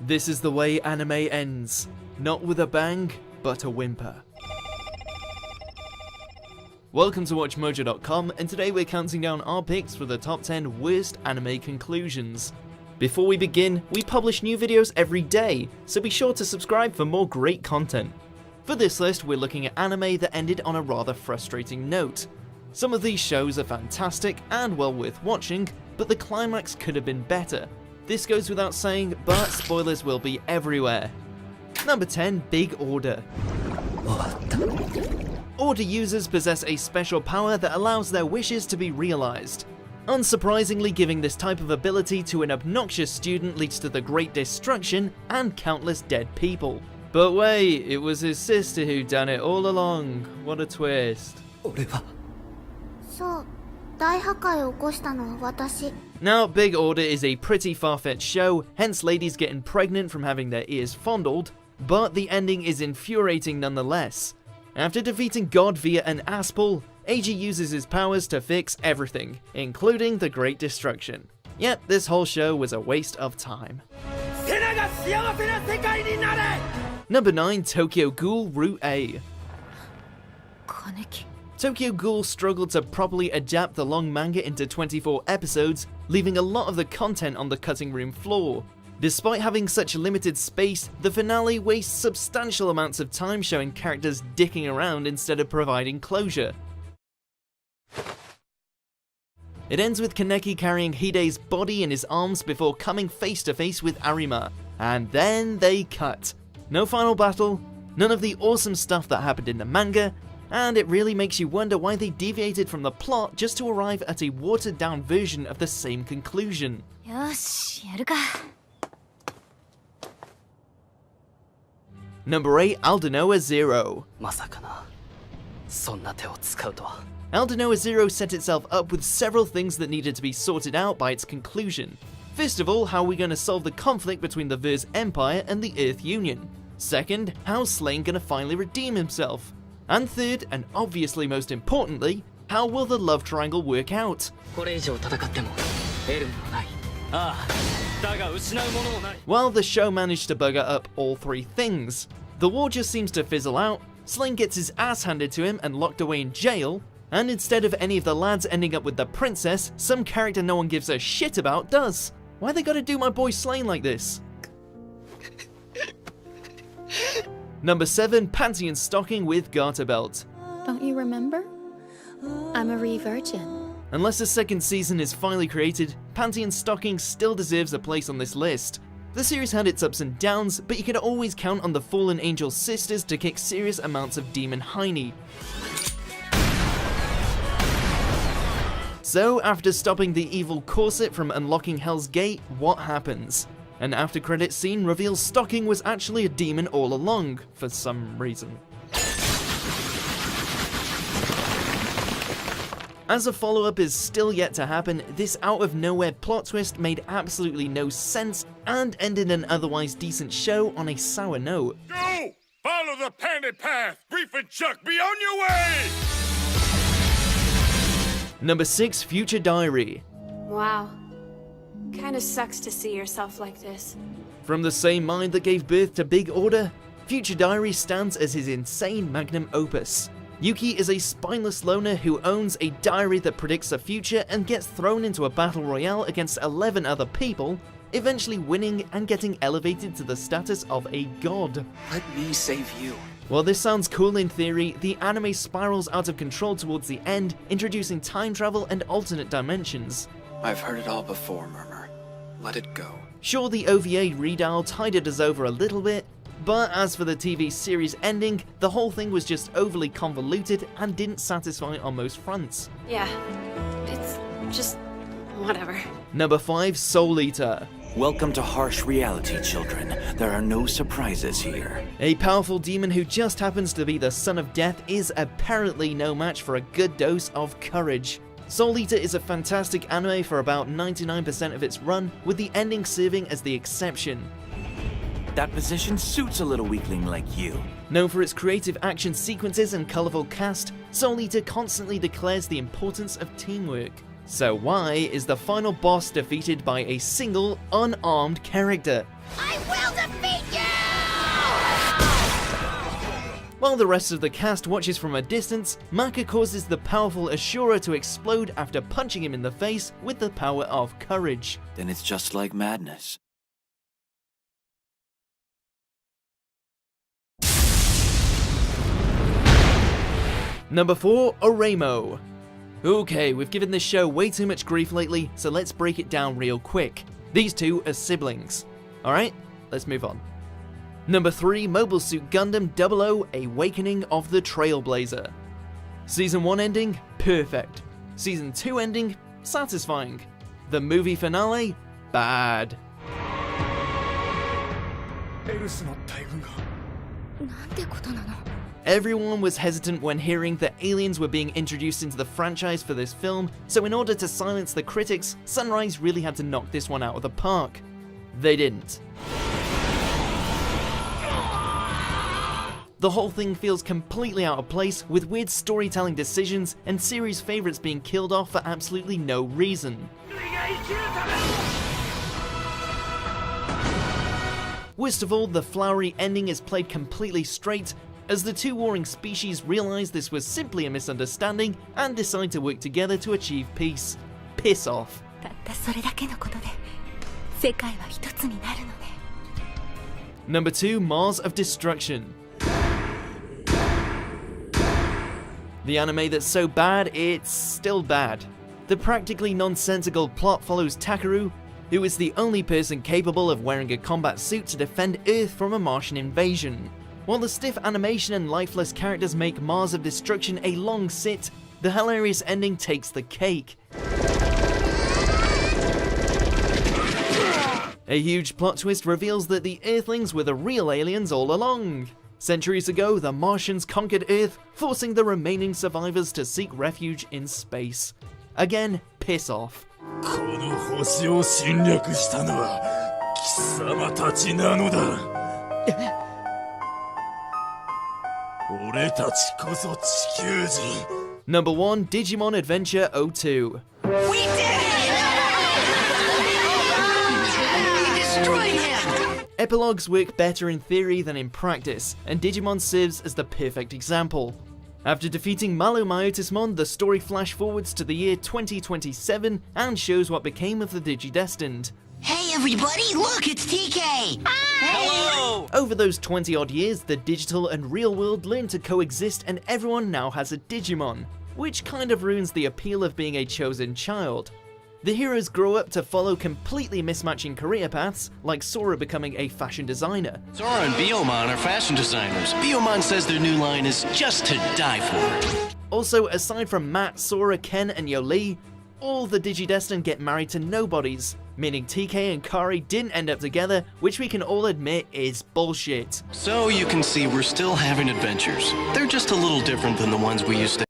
This is the way anime ends. Not with a bang, but a whimper. Welcome to WatchMojo.com, and today we're counting down our picks for the top 10 worst anime conclusions. Before we begin, we publish new videos every day, so be sure to subscribe for more great content. For this list, we're looking at anime that ended on a rather frustrating note. Some of these shows are fantastic and well worth watching, but the climax could have been better. This goes without saying, but spoilers will be everywhere. Number 10, Big Order. Order users possess a special power that allows their wishes to be realized. Unsurprisingly, giving this type of ability to an obnoxious student leads to the Great Destruction and countless dead people. But wait, it was his sister who done it all along. What a twist. Now, Big Order is a pretty far-fetched show, hence ladies getting pregnant from having their ears fondled, but the ending is infuriating nonetheless. After defeating God via an ass-pull, Eiji uses his powers to fix everything, including the Great Destruction. Yet, this whole show was a waste of time. Number 9, Tokyo Ghoul A. Tokyo Ghoul struggled to properly adapt the long manga into 24 episodes, leaving a lot of the content on the cutting room floor. Despite having such limited space, the finale wastes substantial amounts of time showing characters dicking around instead of providing closure. It ends with Kaneki carrying Hide's body in his arms before coming face to face with Arima, and then they cut. No final battle, none of the awesome stuff that happened in the manga, and it really makes you wonder why they deviated from the plot just to arrive at a watered down version of the same conclusion. Number 8, Aldnoah.Zero. Aldnoah.Zero set itself up with several things that needed to be sorted out by its conclusion. First of all, how are we going to solve the conflict between the Verse Empire and the Earth Union? Second, how's Slane going to finally redeem himself? And third, and obviously most importantly, how will the love triangle work out? Well, the show managed to bugger up all three things. The war just seems to fizzle out, Slane gets his ass handed to him and locked away in jail, and instead of any of the lads ending up with the princess, some character no one gives a shit about does. Why they gotta do my boy Slane like this? Number 7, Panty and Stocking with Garterbelt. Don't you remember? I'm a re-virgin. Unless a second season is finally created, Panty and Stocking still deserves a place on this list. The series had its ups and downs, but you could always count on the Fallen Angel sisters to kick serious amounts of demon hiney. So, after stopping the evil corset from unlocking Hell's Gate, what happens? An after-credits scene reveals Stocking was actually a demon all along, for some reason. As a follow-up is still yet to happen, this out-of-nowhere plot twist made absolutely no sense and ended an otherwise decent show on a sour note. Go! Follow the Panty path! Brief and Chuck, be on your way! Number 6, Future Diary. Wow. Kinda sucks to see yourself like this. From the same mind that gave birth to Big Order, Future Diary stands as his insane magnum opus. Yuki is a spineless loner who owns a diary that predicts the future and gets thrown into a battle royale against 11 other people, eventually winning and getting elevated to the status of a god. Let me save you. While this sounds cool in theory, the anime spirals out of control towards the end, introducing time travel and alternate dimensions. I've heard it all before, Murmur. Let it go. Sure, the OVA redial tided us over a little bit, but as for the TV series ending, the whole thing was just overly convoluted and didn't satisfy on most fronts. Yeah, it's just whatever. Number 5, Soul Eater. Welcome to harsh reality, children. There are no surprises here. A powerful demon who just happens to be the son of death is apparently no match for a good dose of courage. Soul Eater is a fantastic anime for about 99% of its run, with the ending serving as the exception. That position suits a little weakling like you. Known for its creative action sequences and colourful cast, Soul Eater constantly declares the importance of teamwork. So why is the final boss defeated by a single unarmed character? I will defeat you! While the rest of the cast watches from a distance, Maka causes the powerful Ashura to explode after punching him in the face with the power of courage. Then it's just like madness. Number 4, Oreimo. Okay, we've given this show way too much grief lately, so let's break it down real quick. These two are siblings. Alright, let's move on. Number 3, Mobile Suit Gundam 00, Awakening of the Trailblazer. Season 1 ending, perfect. Season 2 ending, satisfying. The movie finale, bad. なんてことなの? Everyone was hesitant when hearing that aliens were being introduced into the franchise for this film, so in order to silence the critics, Sunrise really had to knock this one out of the park. They didn't. The whole thing feels completely out of place, with weird storytelling decisions and series favourites being killed off for absolutely no reason. Worst of all, the flowery ending is played completely straight, as the two warring species realise this was simply a misunderstanding and decide to work together to achieve peace. Piss off. たったそれだけのことで世界は一つになるのね。 Number 2, Mars of Destruction. The anime that's so bad, it's still bad. The practically nonsensical plot follows Takeru, who is the only person capable of wearing a combat suit to defend Earth from a Martian invasion. While the stiff animation and lifeless characters make Mars of Destruction a long sit, the hilarious ending takes the cake. A huge plot twist reveals that the Earthlings were the real aliens all along. Centuries ago, the Martians conquered Earth, forcing the remaining survivors to seek refuge in space. Again, piss off. この星を侵略したのは貴様たちなのだ。俺たちこそ地球人。 Number 1, Digimon Adventure 02. We did it! We destroyed him! Epilogues work better in theory than in practice, and Digimon serves as the perfect example. After defeating Malomyotismon, the story flash forwards to the year 2027 and shows what became of the Digidestined. Hey everybody, look, it's TK! Hello! Over those 20 odd years, the digital and real world learn to coexist and everyone now has a Digimon, which kind of ruins the appeal of being a chosen child. The heroes grow up to follow completely mismatching career paths, like Sora becoming a fashion designer. Sora and Biyomon are fashion designers. Biyomon says their new line is just to die for. Also, aside from Matt, Sora, Ken, and Yoli, all the Digidestined get married to nobodies, meaning TK and Kari didn't end up together, which we can all admit is bullshit. So you can see we're still having adventures. They're just a little different than the ones we used to